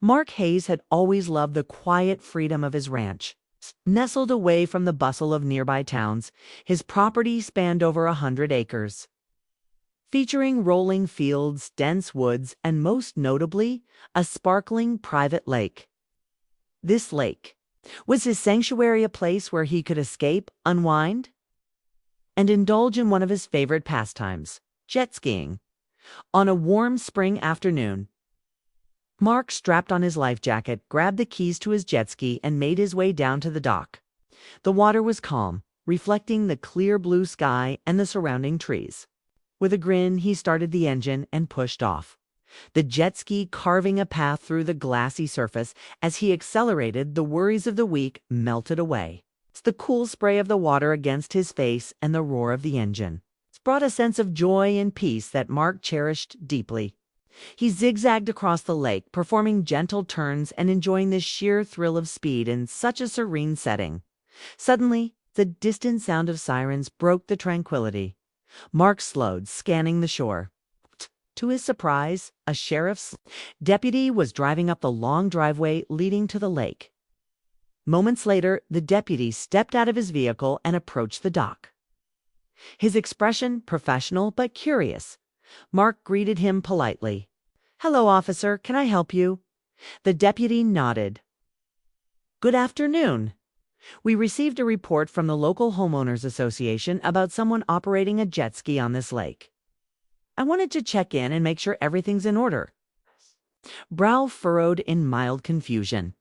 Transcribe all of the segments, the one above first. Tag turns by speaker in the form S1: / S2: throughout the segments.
S1: Mark Hayes had always loved the quiet freedom of his ranch. Nestled away from the bustle of nearby towns, his property spanned over 100 acres, featuring rolling fields, dense woods, and most notably, a sparkling private lake. This lake was his sanctuary, a place where he could escape, unwind, and indulge in one of his favorite pastimes, jet skiing. On a warm spring afternoon, Mark strapped on his life jacket, grabbed the keys to his jet ski, and made his way down to the dock. The water was calm, reflecting the clear blue sky and the surrounding trees. With a grin, he started the engine and pushed off, the jet ski carving a path through the glassy surface. As he accelerated, the worries of the week melted away. The cool spray of the water against his face and the roar of the engine brought a sense of joy and peace that Mark cherished deeply. He zigzagged across the lake, performing gentle turns and enjoying the sheer thrill of speed in such a serene setting. Suddenly, the distant sound of sirens broke the tranquility. Mark slowed, scanning the shore. To his surprise, a sheriff's deputy was driving up the long driveway leading to the lake. Moments later, the deputy stepped out of his vehicle and approached the dock. His expression professional but curious. Mark greeted him politely. "Hello, officer. Can I help you?" The deputy nodded. "Good afternoon. We received a report from the local homeowners association about someone operating a jet ski on this lake. I wanted to check in and make sure everything's in order." Brow furrowed in mild confusion.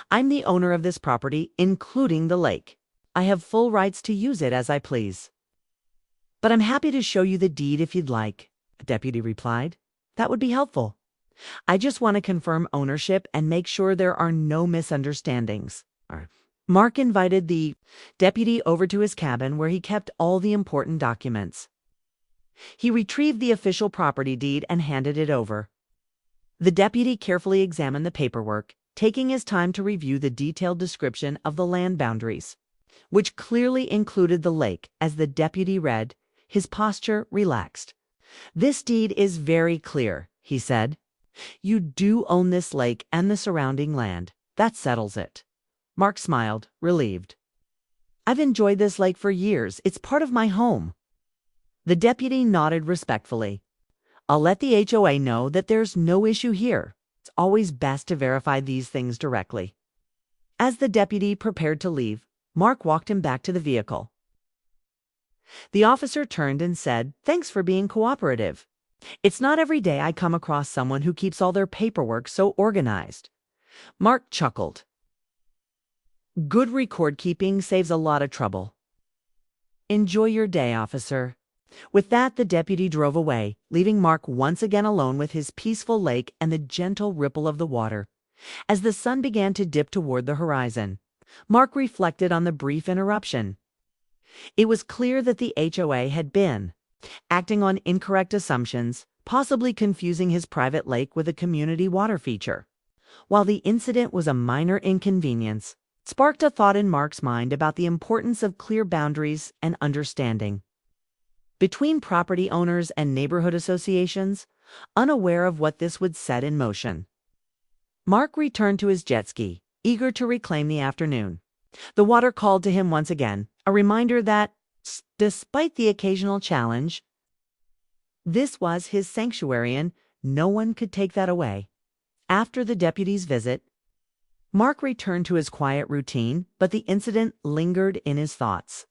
S1: "I'm the owner of this property, including the lake. I have full rights to use it as I please." "But I'm happy to show you the deed if you'd like," the deputy replied. "That would be helpful. I just want to confirm ownership and make sure there are no misunderstandings." Mark invited the deputy over to his cabin, where he kept all the important documents. He retrieved the official property deed and handed it over. The deputy carefully examined the paperwork, taking his time to review the detailed description of the land boundaries, which clearly included the lake. As the deputy read, his posture relaxed. "This deed is very clear," he said. "You do own this lake and the surrounding land. That settles it." Mark smiled, relieved. "I've enjoyed this lake for years. It's part of my home." The deputy nodded respectfully. "I'll let the HOA know that there's no issue here. It's always best to verify these things directly." As the deputy prepared to leave, Mark walked him back to the vehicle. The officer turned and said, "Thanks for being cooperative. It's not every day I come across someone who keeps all their paperwork so organized." Mark chuckled. "Good record keeping saves a lot of trouble." "Enjoy your day, officer." With that, the deputy drove away, leaving Mark once again alone with his peaceful lake and the gentle ripple of the water. As the sun began to dip toward the horizon, Mark reflected on the brief interruption. It was clear that the HOA had been acting on incorrect assumptions, possibly confusing his private lake with a community water feature. While the incident was a minor inconvenience, it sparked a thought in Mark's mind about the importance of clear boundaries and understanding between property owners and neighborhood associations, unaware of what this would set in motion. Mark returned to his jet ski, eager to reclaim the afternoon. The water called to him once again, a reminder that, despite the occasional challenge, this was his sanctuary and no one could take that away. After the deputy's visit, Mark returned to his quiet routine, but the incident lingered in his thoughts.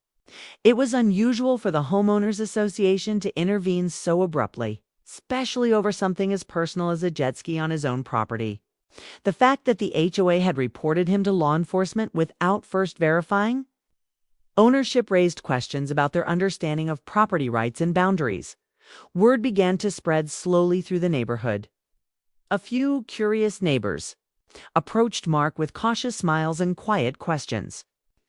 S1: It was unusual for the homeowners association to intervene so abruptly, especially over something as personal as a jet ski on his own property. The fact that the HOA had reported him to law enforcement without first verifying ownership raised questions about their understanding of property rights and boundaries. Word began to spread slowly through the neighborhood. A few curious neighbors approached Mark with cautious smiles and quiet questions.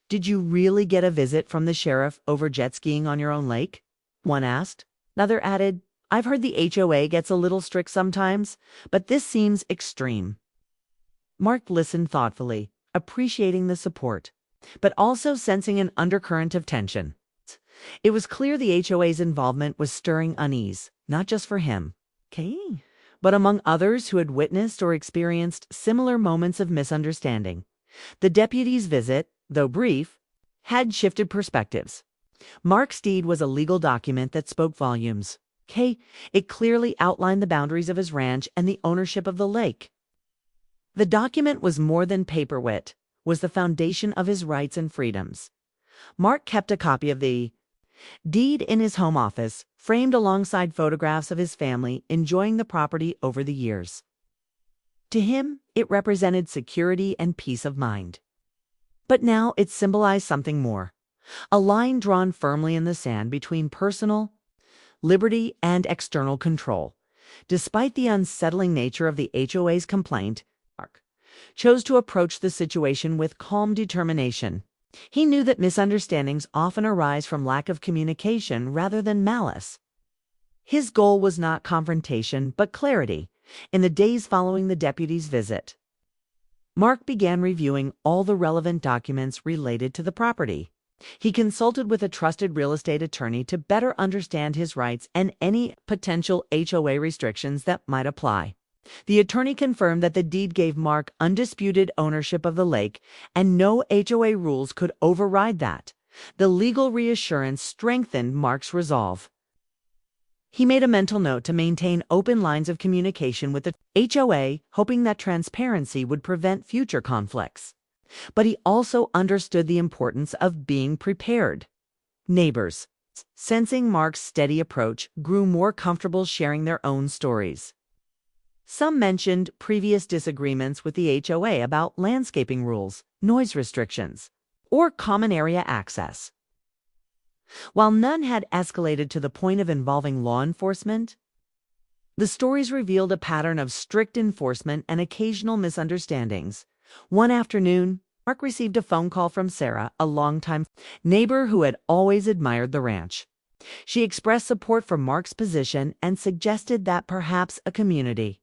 S1: "Did you really get a visit from the sheriff over jet skiing on your own lake?" one asked. Another added, "I've heard the HOA gets a little strict sometimes, but this seems extreme." Mark listened thoughtfully, appreciating the support, but also sensing an undercurrent of tension. It was clear the HOA's involvement was stirring unease, not just for him. Okay. but among others who had witnessed or experienced similar moments of misunderstanding. The deputy's visit, though brief, had shifted perspectives. Mark's deed was a legal document that spoke volumes. It clearly outlined the boundaries of his ranch and the ownership of the lake. The document was more than paperweight, was the foundation of his rights and freedoms. Mark kept a copy of the deed in his home office, framed alongside photographs of his family enjoying the property over the years. To him, it represented security and peace of mind. But now it symbolized something more. A line drawn firmly in the sand between personal liberty and external control. Despite the unsettling nature of the HOA's complaint, Mark chose to approach the situation with calm determination. He knew that misunderstandings often arise from lack of communication rather than malice. His goal was not confrontation, but clarity. In the days following the deputy's visit, Mark began reviewing all the relevant documents related to the property. He consulted with a trusted real estate attorney to better understand his rights and any potential HOA restrictions that might apply. The attorney confirmed that the deed gave Mark undisputed ownership of the lake, and no HOA rules could override that. The legal reassurance strengthened Mark's resolve. He made a mental note to maintain open lines of communication with the HOA, hoping that transparency would prevent future conflicts. But he also understood the importance of being prepared. Neighbors, sensing Mark's steady approach, grew more comfortable sharing their own stories. Some mentioned previous disagreements with the HOA about landscaping rules, noise restrictions, or common area access. While none had escalated to the point of involving law enforcement, the stories revealed a pattern of strict enforcement and occasional misunderstandings. One afternoon, Mark received a phone call from Sarah, a longtime neighbor who had always admired the ranch. She expressed support for Mark's position and suggested that perhaps a community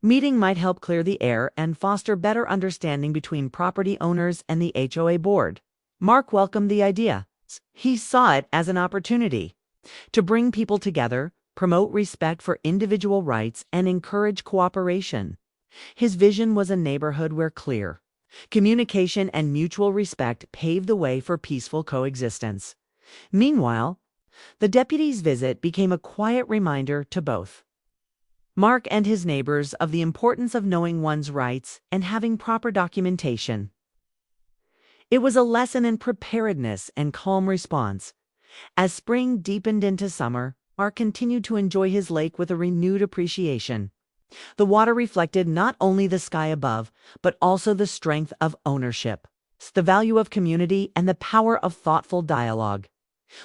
S1: meeting might help clear the air and foster better understanding between property owners and the HOA board. Mark welcomed the idea. He saw it as an opportunity to bring people together, promote respect for individual rights, and encourage cooperation. His vision was a neighborhood where clear communication and mutual respect paved the way for peaceful coexistence. Meanwhile, the deputy's visit became a quiet reminder to both Mark and his neighbors of the importance of knowing one's rights and having proper documentation. It was a lesson in preparedness and calm response. As spring deepened into summer, Mark continued to enjoy his lake with a renewed appreciation. The water reflected not only the sky above, but also the strength of ownership, the value of community, and the power of thoughtful dialogue.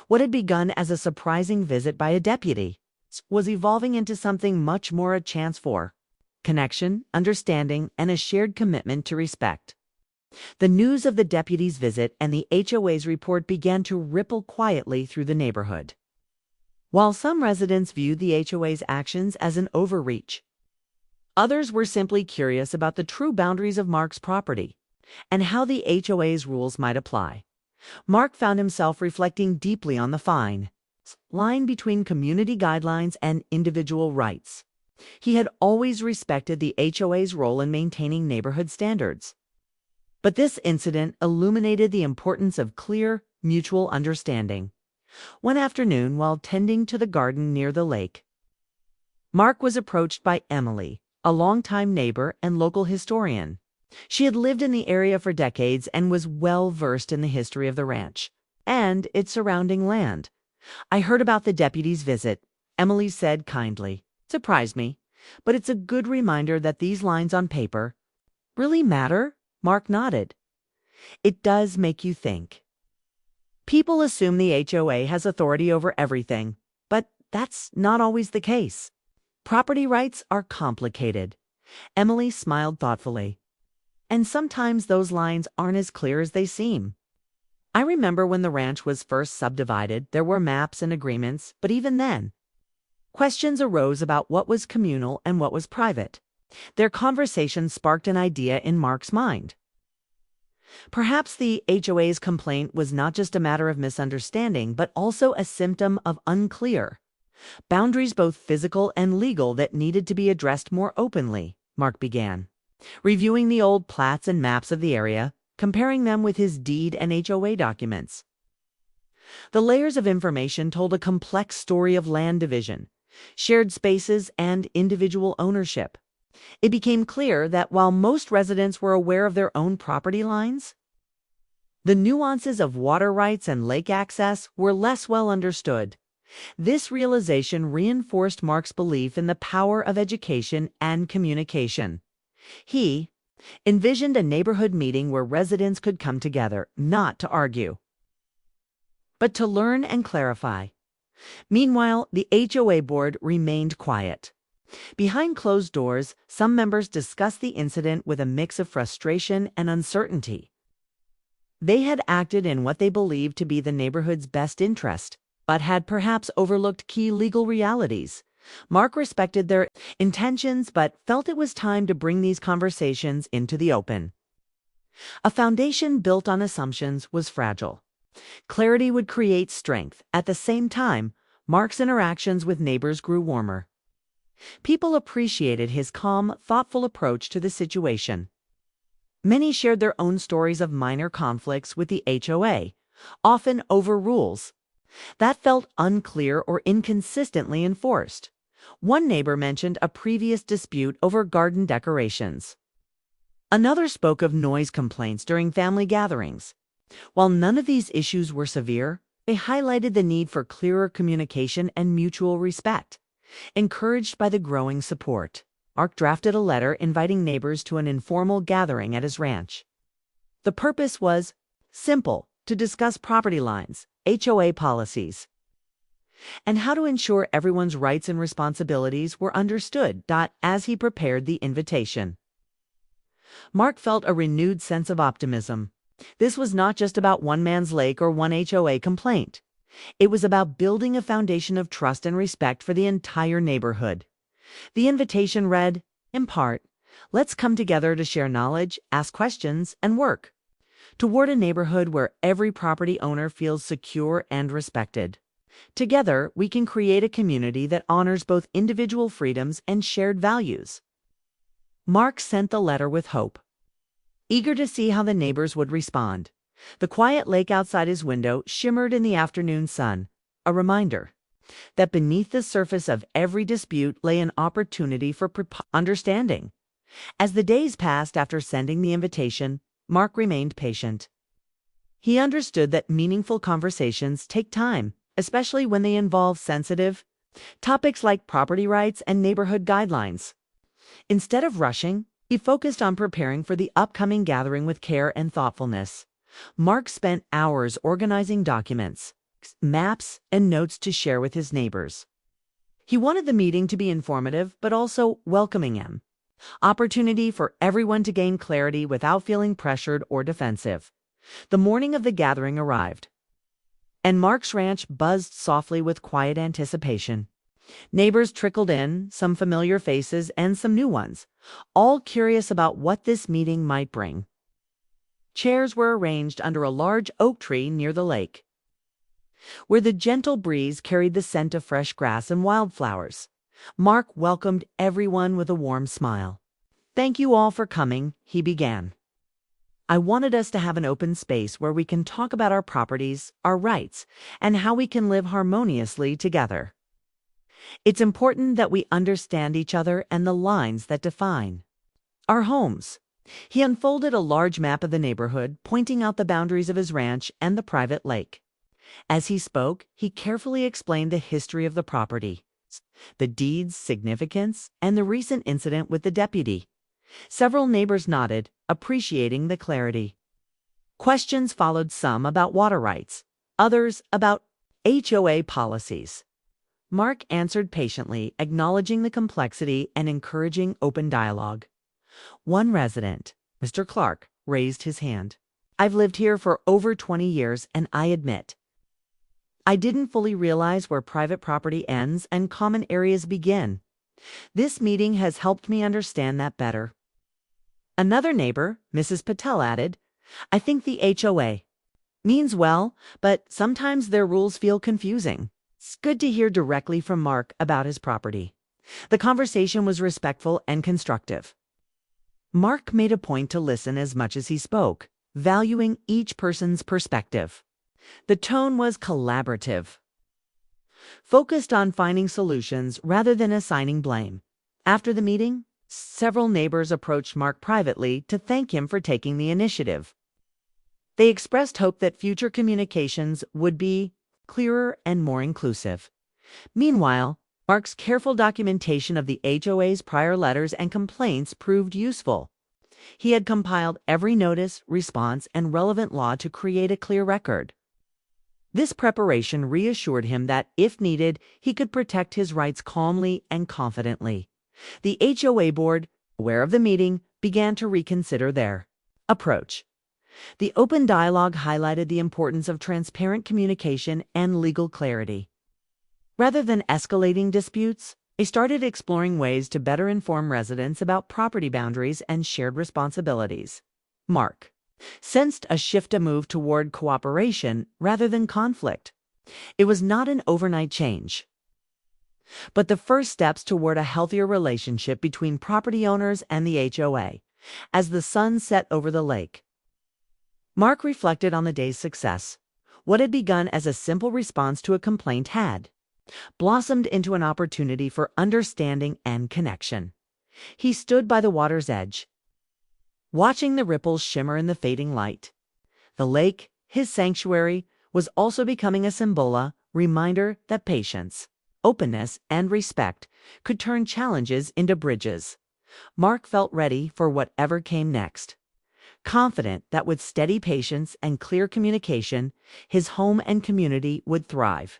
S1: What had begun as a surprising visit by a deputy was evolving into something much more: a chance for connection, understanding, and a shared commitment to respect. The news of the deputy's visit and the HOA's report began to ripple quietly through the neighborhood. While some residents viewed the HOA's actions as an overreach, others were simply curious about the true boundaries of Mark's property and how the HOA's rules might apply. Mark found himself reflecting deeply on the fine line between community guidelines and individual rights. He had always respected the HOA's role in maintaining neighborhood standards. But this incident illuminated the importance of clear, mutual understanding. One afternoon, while tending to the garden near the lake, Mark was approached by Emily, a longtime neighbor and local historian. She had lived in the area for decades and was well versed in the history of the ranch and its surrounding land. "I heard about the deputy's visit," Emily said kindly. "It surprised me, but it's a good reminder that these lines on paper really matter." Mark nodded. "It does make you think. People assume the HOA has authority over everything, but that's not always the case. Property rights are complicated." Emily smiled thoughtfully. "And sometimes those lines aren't as clear as they seem. I remember when the ranch was first subdivided, there were maps and agreements, but even then, questions arose about what was communal and what was private." Their conversation sparked an idea in Mark's mind. Perhaps the HOA's complaint was not just a matter of misunderstanding, but also a symptom of unclear Boundaries both physical and legal that needed to be addressed more openly, Mark began, reviewing the old plats and maps of the area, comparing them with his deed and HOA documents. The layers of information told a complex story of land division, shared spaces, and individual ownership. It became clear that while most residents were aware of their own property lines, the nuances of water rights and lake access were less well understood. This realization reinforced Mark's belief in the power of education and communication. He envisioned a neighborhood meeting where residents could come together, not to argue, but to learn and clarify. Meanwhile, the HOA board remained quiet. Behind closed doors, some members discussed the incident with a mix of frustration and uncertainty. They had acted in what they believed to be the neighborhood's best interest, but had perhaps overlooked key legal realities. Mark respected their intentions but felt it was time to bring these conversations into the open. A foundation built on assumptions was fragile. Clarity would create strength. At the same time, Mark's interactions with neighbors grew warmer. People appreciated his calm, thoughtful approach to the situation. Many shared their own stories of minor conflicts with the HOA, often over rules that felt unclear or inconsistently enforced. One neighbor mentioned a previous dispute over garden decorations. Another spoke of noise complaints during family gatherings. While none of these issues were severe, they highlighted the need for clearer communication and mutual respect. Encouraged by the growing support, Mark drafted a letter inviting neighbors to an informal gathering at his ranch. The purpose was simple: to discuss property lines, HOA policies, and how to ensure everyone's rights and responsibilities were understood. As he prepared the invitation, Mark felt a renewed sense of optimism. This was not just about one man's lake or one HOA complaint. It was about building a foundation of trust and respect for the entire neighborhood. The invitation read, in part, "Let's come together to share knowledge, ask questions, and work toward a neighborhood where every property owner feels secure and respected. Together, we can create a community that honors both individual freedoms and shared values." Mark sent the letter with hope, eager to see how the neighbors would respond. The quiet lake outside his window shimmered in the afternoon sun, a reminder that beneath the surface of every dispute lay an opportunity for understanding. As the days passed after sending the invitation, Mark remained patient. He understood that meaningful conversations take time, especially when they involve sensitive topics like property rights and neighborhood guidelines. Instead of rushing, he focused on preparing for the upcoming gathering with care and thoughtfulness. Mark spent hours organizing documents, maps, and notes to share with his neighbors. He wanted the meeting to be informative but also welcoming him. Opportunity for everyone to gain clarity without feeling pressured or defensive. The morning of the gathering arrived, and Mark's ranch buzzed softly with quiet anticipation. Neighbors trickled in, some familiar faces and some new ones, all curious about what this meeting might bring. Chairs were arranged under a large oak tree near the lake, where the gentle breeze carried the scent of fresh grass and wildflowers. Mark welcomed everyone with a warm smile. "Thank you all for coming," he began. "I wanted us to have an open space where we can talk about our properties, our rights, and how we can live harmoniously together. It's important that we understand each other and the lines that define our homes." He unfolded a large map of the neighborhood, pointing out the boundaries of his ranch and the private lake. As he spoke, he carefully explained the history of the property, the deed's significance, and the recent incident with the deputy. Several neighbors nodded, appreciating the clarity. Questions followed, some about water rights, others about HOA policies. Mark answered patiently, acknowledging the complexity and encouraging open dialogue. One resident, Mr. Clark, raised his hand. "I've lived here for over 20 years, and I admit, I didn't fully realize where private property ends and common areas begin. This meeting has helped me understand that better." Another neighbor, Mrs. Patel, added, "I think the HOA means well, but sometimes their rules feel confusing. It's good to hear directly from Mark about his property. The conversation was respectful and constructive. Mark made a point to listen as much as he spoke, valuing each person's perspective. The tone was collaborative, focused on finding solutions rather than assigning blame. After the meeting, several neighbors approached Mark privately to thank him for taking the initiative. They expressed hope that future communications would be clearer and more inclusive. Meanwhile, Mark's careful documentation of the HOA's prior letters and complaints proved useful. He had compiled every notice, response, and relevant law to create a clear record. This preparation reassured him that, if needed, he could protect his rights calmly and confidently. The HOA board, aware of the meeting, began to reconsider their approach. The open dialogue highlighted the importance of transparent communication and legal clarity. Rather than escalating disputes, they started exploring ways to better inform residents about property boundaries and shared responsibilities. Mark sensed a shift, a move toward cooperation rather than conflict. It was not an overnight change, but the first steps toward a healthier relationship between property owners and the HOA. As the sun set over the lake, Mark reflected on the day's success. What had begun as a simple response to a complaint had blossomed into an opportunity for understanding and connection. He stood by the water's edge, watching the ripples shimmer in the fading light. The lake, his sanctuary, was also becoming a reminder that patience, openness, and respect could turn challenges into bridges. Mark felt ready for whatever came next, confident that with steady patience and clear communication, his home and community would thrive.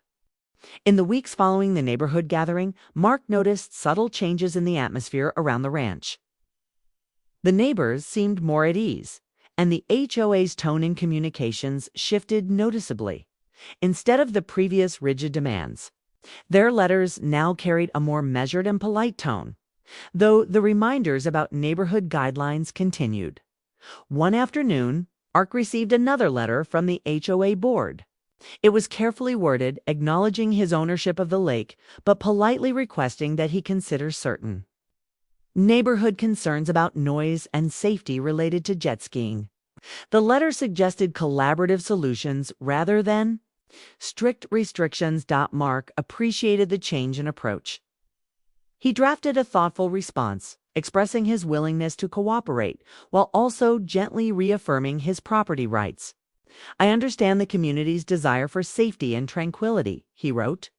S1: In the weeks following the neighborhood gathering, Mark noticed subtle changes in the atmosphere around the ranch. The neighbors seemed more at ease, and the HOA's tone in communications shifted noticeably. Instead of the previous rigid demands, their letters now carried a more measured and polite tone, though the reminders about neighborhood guidelines continued. One afternoon, Mark received another letter from the HOA board. It was carefully worded, acknowledging his ownership of the lake, but politely requesting that he consider certain neighborhood concerns about noise and safety related to jet skiing. The letter suggested collaborative solutions rather than strict restrictions. Mark appreciated the change in approach. He drafted a thoughtful response, expressing his willingness to cooperate while also gently reaffirming his property rights. "I understand the community's desire for safety and tranquility," he wrote.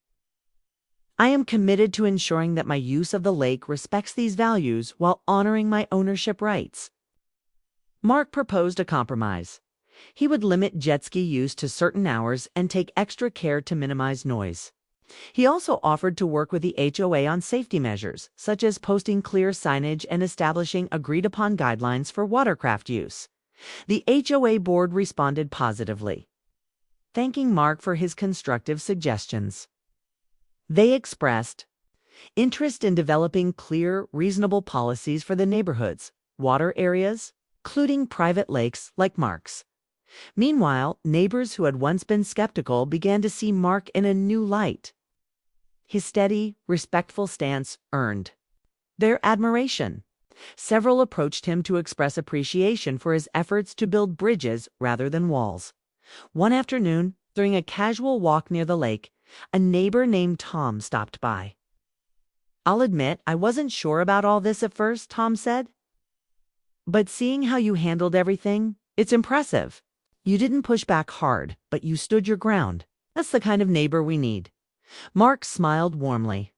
S1: "I am committed to ensuring that my use of the lake respects these values while honoring my ownership rights." Mark proposed a compromise. He would limit jet ski use to certain hours and take extra care to minimize noise. He also offered to work with the HOA on safety measures, such as posting clear signage and establishing agreed-upon guidelines for watercraft use. The HOA board responded positively, thanking Mark for his constructive suggestions. They expressed interest in developing clear, reasonable policies for the neighborhood's water areas, including private lakes like Mark's. Meanwhile, neighbors who had once been skeptical began to see Mark in a new light. His steady, respectful stance earned their admiration. Several approached him to express appreciation for his efforts to build bridges rather than walls. One afternoon, during a casual walk near the lake, a neighbor named Tom stopped by. "I'll admit I wasn't sure about all this at first," Tom said. "But seeing how you handled everything, it's impressive. You didn't push back hard, but you stood your ground. That's the kind of neighbor we need." Mark smiled warmly.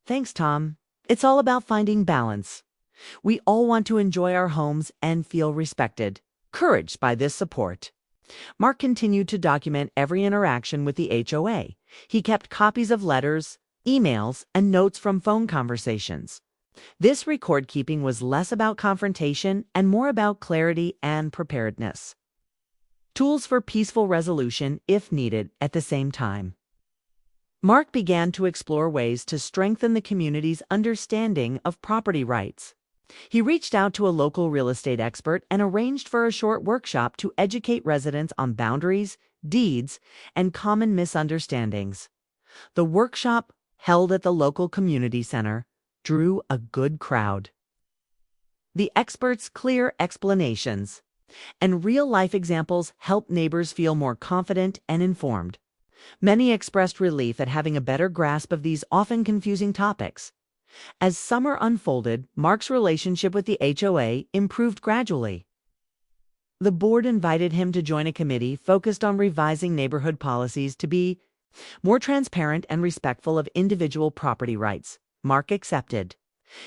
S1: "Thanks, Tom. It's all about finding balance. We all want to enjoy our homes and feel respected." Encouraged by this support, Mark continued to document every interaction with the HOA. He kept copies of letters, emails, and notes from phone conversations. This record keeping was less about confrontation and more about clarity and preparedness. Tools for peaceful resolution if needed at the same time. Mark began to explore ways to strengthen the community's understanding of property rights. He reached out to a local real estate expert and arranged for a short workshop to educate residents on boundaries, deeds, and common misunderstandings. The workshop, held at the local community center, drew a good crowd. The experts' clear explanations and real-life examples helped neighbors feel more confident and informed. Many expressed relief at having a better grasp of these often confusing topics. As summer unfolded, Mark's relationship with the HOA improved gradually. The board invited him to join a committee focused on revising neighborhood policies to be more transparent and respectful of individual property rights. Mark accepted,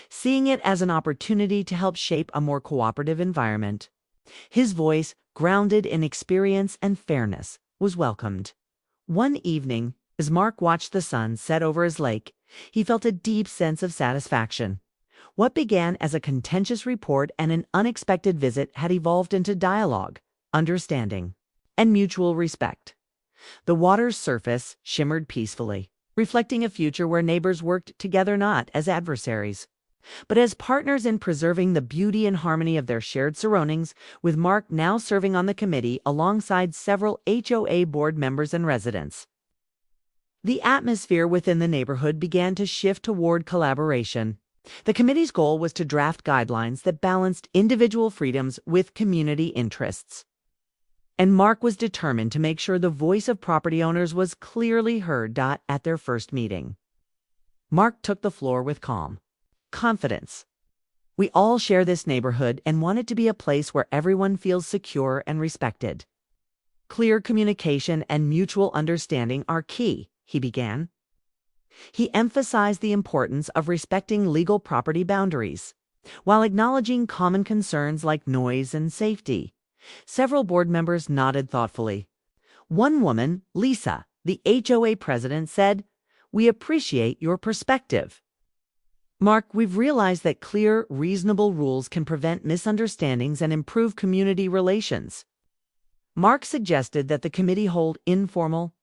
S1: seeing it as an opportunity to help shape a more cooperative environment. His voice, grounded in experience and fairness, was welcomed. One evening, as Mark watched the sun set over his lake, he felt a deep sense of satisfaction. What began as a contentious report and an unexpected visit had evolved into dialogue, understanding, and mutual respect. The water's surface shimmered peacefully, reflecting a future where neighbors worked together not as adversaries, but as partners in preserving the beauty and harmony of their shared surroundings, with Mark now serving on the committee alongside several HOA board members and residents. The atmosphere within the neighborhood began to shift toward collaboration. The committee's goal was to draft guidelines that balanced individual freedoms with community interests. And Mark was determined to make sure the voice of property owners was clearly heard at their first meeting. Mark took the floor with calm confidence. We all share this neighborhood and want it to be a place where everyone feels secure and respected. Clear communication and mutual understanding are key, he began. He emphasized the importance of respecting legal property boundaries, while acknowledging common concerns like noise and safety. Several board members nodded thoughtfully. One woman, Lisa, the HOA president, said, "We appreciate your perspective." Mark, we've realized that clear, reasonable rules can prevent misunderstandings and improve community relations. Mark suggested that the committee hold informal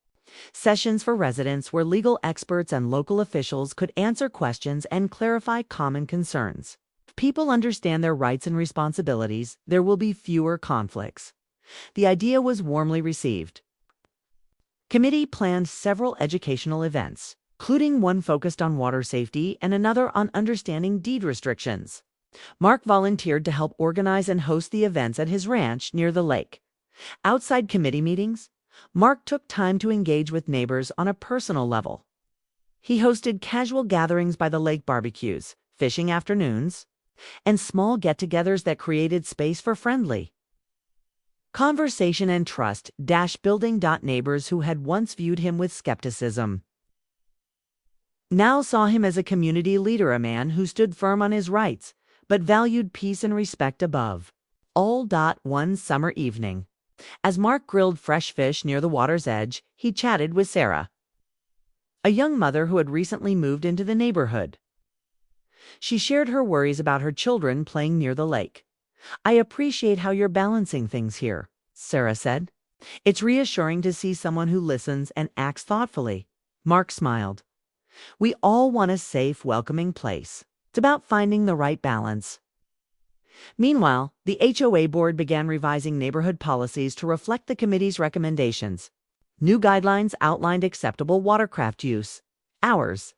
S1: sessions for residents where legal experts and local officials could answer questions and clarify common concerns. If people understand their rights and responsibilities, there will be fewer conflicts. The idea was warmly received. Committee planned several educational events, including one focused on water safety and another on understanding deed restrictions. Mark volunteered to help organize and host the events at his ranch near the lake. Outside committee meetings, Mark took time to engage with neighbors on a personal level. He hosted casual gatherings by the lake, barbecues, fishing afternoons, and small get-togethers that created space for friendly conversation and trust, building. Neighbors who had once viewed him with skepticism now saw him as a community leader, a man who stood firm on his rights, but valued peace and respect above all. One summer evening, as Mark grilled fresh fish near the water's edge, he chatted with Sarah, a young mother who had recently moved into the neighborhood. She shared her worries about her children playing near the lake. "I appreciate how you're balancing things here," Sarah said. "It's reassuring to see someone who listens and acts thoughtfully." Mark smiled. "We all want a safe, welcoming place. It's about finding the right balance." Meanwhile, the HOA board began revising neighborhood policies to reflect the committee's recommendations. New guidelines outlined acceptable watercraft use, hours,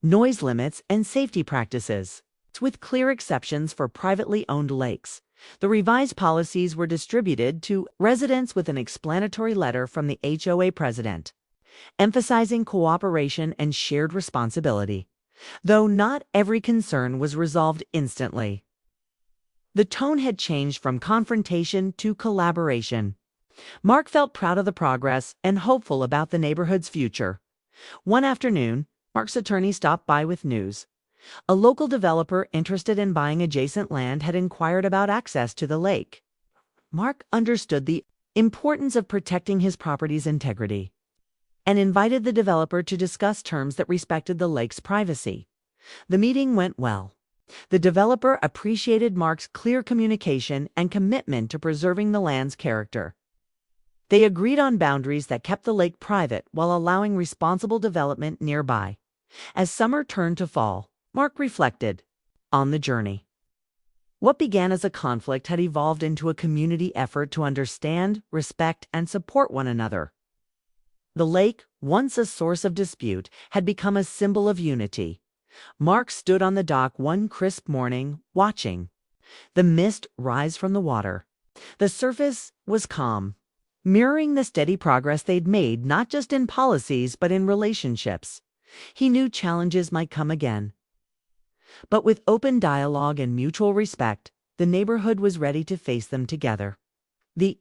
S1: noise limits, and safety practices, with clear exceptions for privately owned lakes. The revised policies were distributed to residents with an explanatory letter from the HOA president, emphasizing cooperation and shared responsibility. Though not every concern was resolved instantly, the tone had changed from confrontation to collaboration. Mark felt proud of the progress and hopeful about the neighborhood's future. One afternoon, Mark's attorney stopped by with news. A local developer interested in buying adjacent land had inquired about access to the lake. Mark understood the importance of protecting his property's integrity and invited the developer to discuss terms that respected the lake's privacy. The meeting went well. The developer appreciated Mark's clear communication and commitment to preserving the land's character. They agreed on boundaries that kept the lake private while allowing responsible development nearby. As summer turned to fall, Mark reflected on the journey. What began as a conflict had evolved into a community effort to understand, respect, and support one another. The lake, once a source of dispute, had become a symbol of unity. Mark stood on the dock one crisp morning, watching the mist rise from the water. The surface was calm, mirroring the steady progress they'd made not just in policies but in relationships. He knew challenges might come again. But with open dialogue and mutual respect, the neighborhood was ready to face them together. The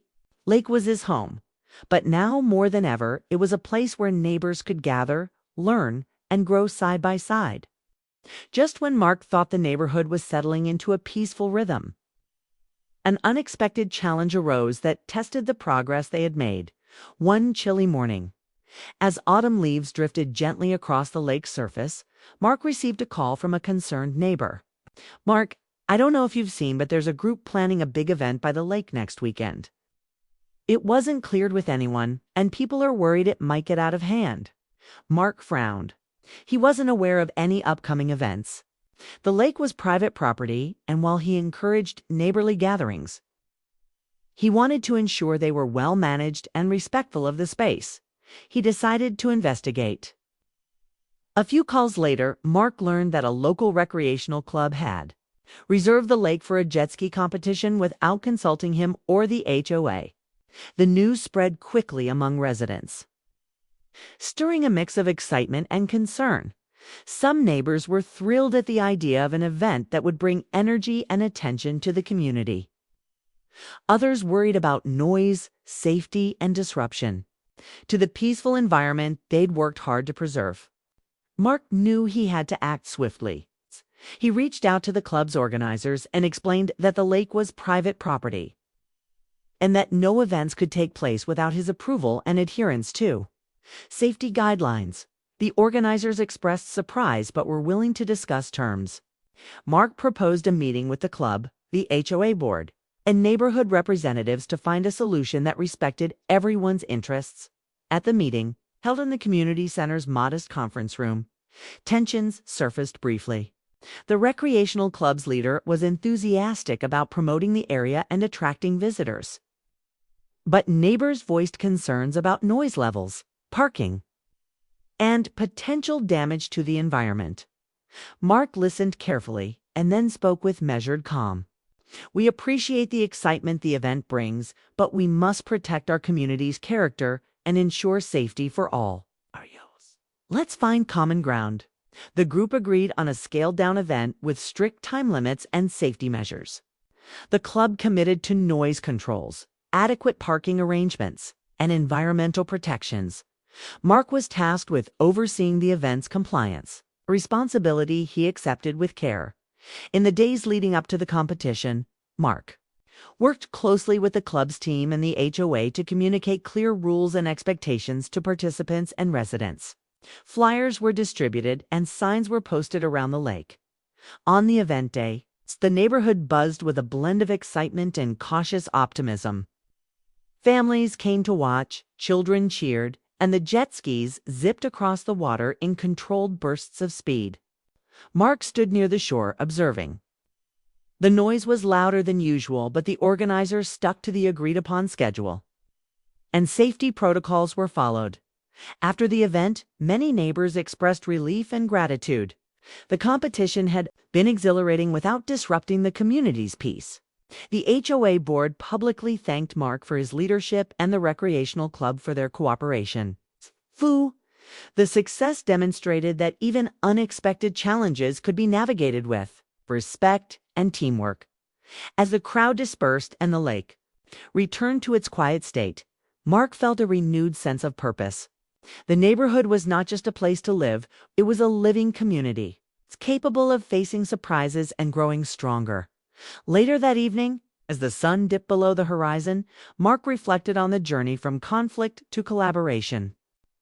S1: lake was his home, but now more than ever, it was a place where neighbors could gather, learn, and grow side by side. Just when Mark thought the neighborhood was settling into a peaceful rhythm, an unexpected challenge arose that tested the progress they had made. One chilly morning, as autumn leaves drifted gently across the lake's surface, Mark received a call from a concerned neighbor. "Mark, I don't know if you've seen, but there's a group planning a big event by the lake next weekend. It wasn't cleared with anyone, and people are worried it might get out of hand." Mark frowned. He wasn't aware of any upcoming events. The lake was private property, and while he encouraged neighborly gatherings, he wanted to ensure they were well managed and respectful of the space. He decided to investigate. A few calls later, Mark learned that a local recreational club had reserved the lake for a jet ski competition without consulting him or the HOA. The news spread quickly among residents, stirring a mix of excitement and concern. Some neighbors were thrilled at the idea of an event that would bring energy and attention to the community. Others worried about noise, safety, and disruption to the peaceful environment they'd worked hard to preserve. Mark knew he had to act swiftly. He reached out to the club's organizers and explained that the lake was private property and that no events could take place without his approval and adherence to safety guidelines. The organizers expressed surprise but were willing to discuss terms. Mark proposed a meeting with the club, the HOA board, and neighborhood representatives to find a solution that respected everyone's interests. At the meeting, held in the community center's modest conference room, tensions surfaced briefly. The recreational club's leader was enthusiastic about promoting the area and attracting visitors. But neighbors voiced concerns about noise levels, parking, and potential damage to the environment. Mark listened carefully and then spoke with measured calm. "We appreciate the excitement the event brings, but we must protect our community's character and ensure safety for all. Let's find common ground." The group agreed on a scaled-down event with strict time limits and safety measures. The club committed to noise controls, adequate parking arrangements, and environmental protections. Mark was tasked with overseeing the event's compliance, a responsibility he accepted with care. In the days leading up to the competition, Mark worked closely with the club's team and the HOA to communicate clear rules and expectations to participants and residents. Flyers were distributed and signs were posted around the lake. On the event day, the neighborhood buzzed with a blend of excitement and cautious optimism. Families came to watch, children cheered, and the jet skis zipped across the water in controlled bursts of speed. Mark stood near the shore, observing. The noise was louder than usual, but the organizers stuck to the agreed-upon schedule, and safety protocols were followed. After the event, many neighbors expressed relief and gratitude. The competition had been exhilarating without disrupting the community's peace. The HOA board publicly thanked Mark for his leadership and the recreational club for their cooperation. The success demonstrated that even unexpected challenges could be navigated with respect and teamwork. As the crowd dispersed and the lake returned to its quiet state, Mark felt a renewed sense of purpose. The neighborhood was not just a place to live, it was a living community, capable of facing surprises and growing stronger. Later that evening, as the sun dipped below the horizon, Mark reflected on the journey from conflict to collaboration.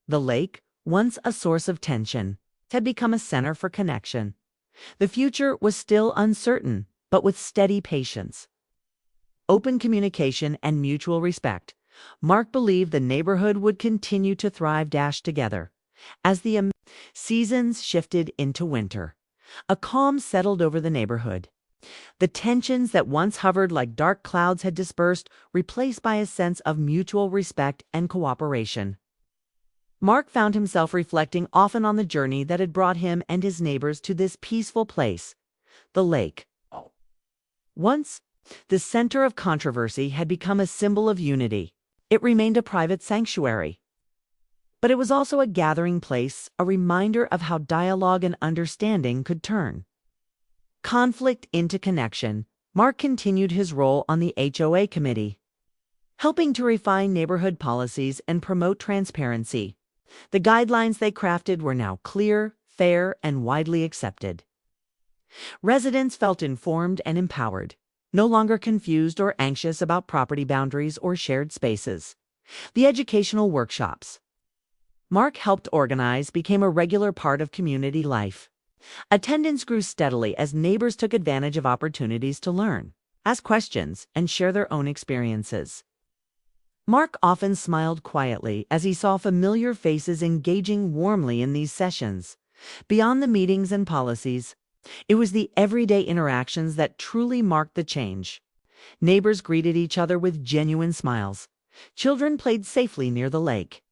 S1: The lake, once a source of tension, had become a center for connection. The future was still uncertain, but with steady patience, open communication, and mutual respect, Mark believed the neighborhood would continue to thrive together. As the seasons shifted into winter, a calm settled over the neighborhood. The tensions that once hovered like dark clouds had dispersed, replaced by a sense of mutual respect and cooperation. Mark found himself reflecting often on the journey that had brought him and his neighbors to this peaceful place, the lake. Once, the center of controversy had become a symbol of unity. It remained a private sanctuary. But it was also a gathering place, a reminder of how dialogue and understanding could turn conflict into connection. Mark continued his role on the HOA committee, helping to refine neighborhood policies and promote transparency. The guidelines they crafted were now clear, fair, and widely accepted. Residents felt informed and empowered, no longer confused or anxious about property boundaries or shared spaces. The educational workshops Mark helped organize became a regular part of community life. Attendance grew steadily as neighbors took advantage of opportunities to learn, ask questions, and share their own experiences. Mark often smiled quietly as he saw familiar faces engaging warmly in these sessions. Beyond the meetings and policies, it was the everyday interactions that truly marked the change. Neighbors greeted each other with genuine smiles. Children played safely near the lake.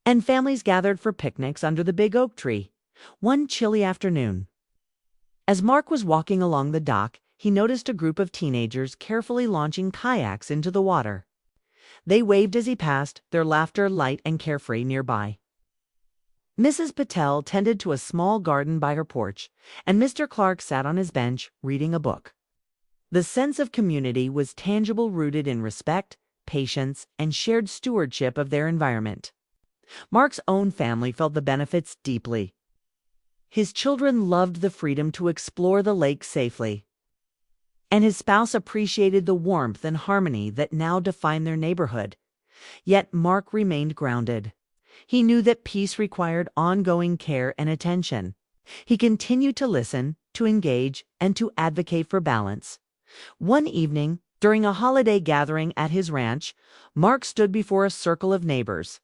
S1: And families gathered for picnics under the big oak tree. One chilly afternoon, as Mark was walking along the dock, he noticed a group of teenagers carefully launching kayaks into the water. They waved as he passed, their laughter light and carefree nearby. Mrs. Patel tended to a small garden by her porch, and Mr. Clark sat on his bench reading a book. The sense of community was tangible, rooted in respect, patience, and shared stewardship of their environment. Mark's own family felt the benefits deeply. His children loved the freedom to explore the lake safely, and his spouse appreciated the warmth and harmony that now defined their neighborhood. Yet Mark remained grounded. He knew that peace required ongoing care and attention. He continued to listen, to engage, and to advocate for balance. One evening, during a holiday gathering at his ranch, Mark stood before a circle of neighbors.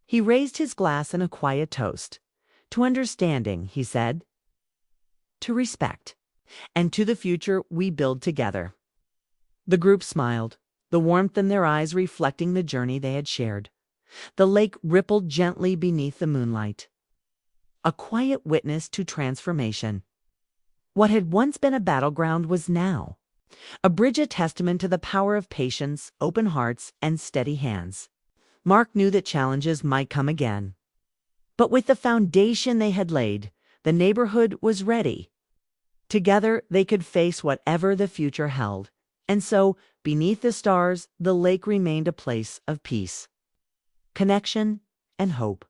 S1: He raised his glass in a quiet toast. "To understanding," he said, "to respect, and to the future we build together." The group smiled, the warmth in their eyes reflecting the journey they had shared. The lake rippled gently beneath the moonlight, a quiet witness to transformation. What had once been a battleground was now a bridge, a testament to the power of patience, open hearts, and steady hands. Mark knew that challenges might come again, but with the foundation they had laid, the neighborhood was ready. Together, they could face whatever the future held. And so, beneath the stars, the lake remained a place of peace, connection, and hope.